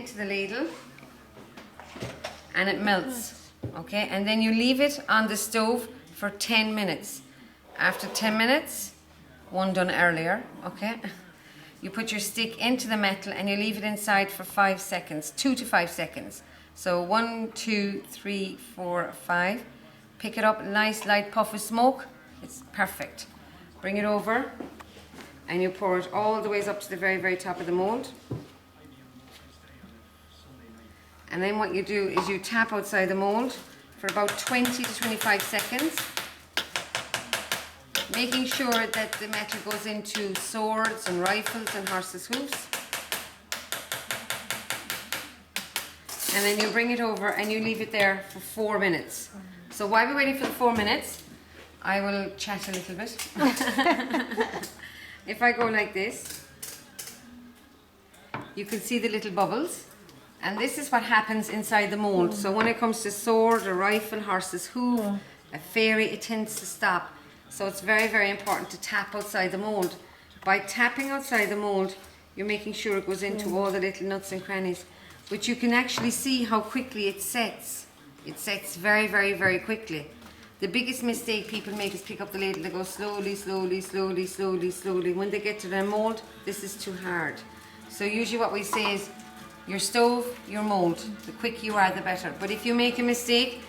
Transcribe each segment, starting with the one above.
into the ladle and it melts, okay? And then you leave it on the stove for 10 minutes. After 10 minutes, one done earlier, okay? You put your stick into the metal and you leave it inside for 5 seconds, 2 to 5 seconds. So 1, 2, 3, 4, 5. Pick it up, nice light puff of smoke. It's perfect. Bring it over and you pour it all the way up to the very, very top of the mold. And then what you do is you tap outside the mold for about 20 to 25 seconds, making sure that the metal goes into swords and rifles and horses' hooves. And then you bring it over and you leave it there for 4 minutes. So while we're waiting for the 4 minutes, I will chat a little bit. If I go like this, you can see the little bubbles. And this is what happens inside the mold. So when it comes to sword, a rifle, horse's hoof, a fairy, it tends to stop. So it's very, very important to tap outside the mold. By tapping outside the mold, you're making sure it goes into all the little nooks and crannies. But you can actually see how quickly it sets. It sets very, very, very quickly. The biggest mistake people make is pick up the ladle. They go slowly, slowly, slowly, slowly, slowly. When they get to their mold, this is too hard. So usually what we say is, your stove, your mold. The quicker you are, the better. But if you make a mistake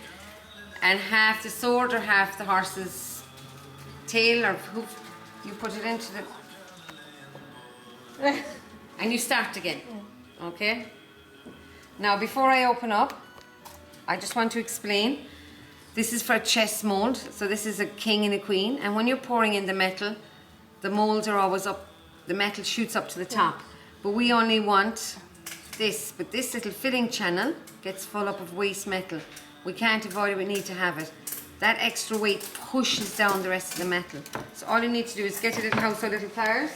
and half the sword or half the horse's tail or hoof, you put it into the... and you start again. Okay? Now before I open up, I just want to explain. This is for a chess mold. So this is a king and a queen. And when you're pouring in the metal, the molds are always up. The metal shoots up to the top. But we only want this, but this little filling channel gets full up of waste metal. We can't avoid it, we need to have it. That extra weight pushes down the rest of the metal. So all you need to do is get a little household little pliers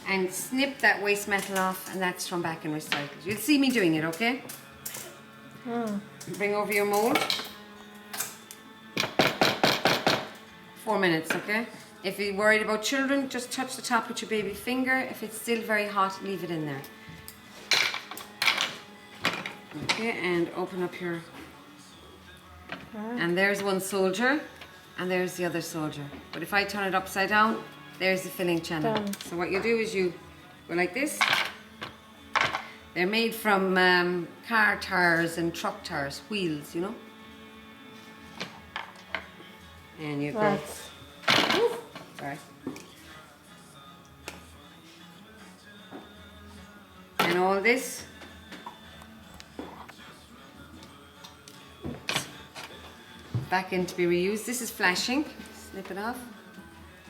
and snip that waste metal off, and that's thrown back and recycled. You'll see me doing it, okay? Bring over your mold. 4 minutes, okay? If you're worried about children, just touch the top with your baby finger. If it's still very hot, leave it in there. Okay, and open up your... And there's one soldier, and there's the other soldier. But if I turn it upside down, there's the filling channel. So what you do is you go like this. They're made from car tires and truck tires, wheels, you know. And you go... Sorry. And all this back in to be reused. This is flashing. Snip it off.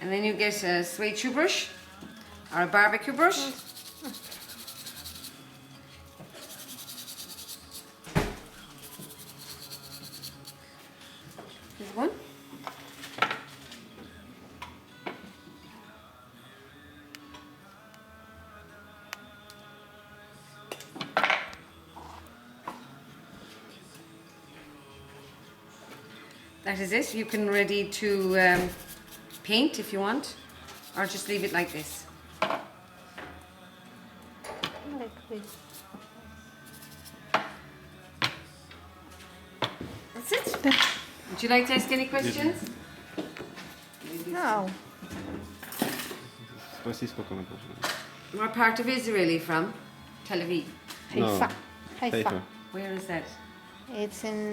And then you get a suede shoe brush or a barbecue brush. Here's one. That is it. You can ready to paint if you want, or just leave it like this. Like this. That's it. Would you like to ask any questions? No. Rosyjsko komentarz. What part of Israel are you from? Tel Aviv. Haifa. Haifa. Haifa. Where is that? It's in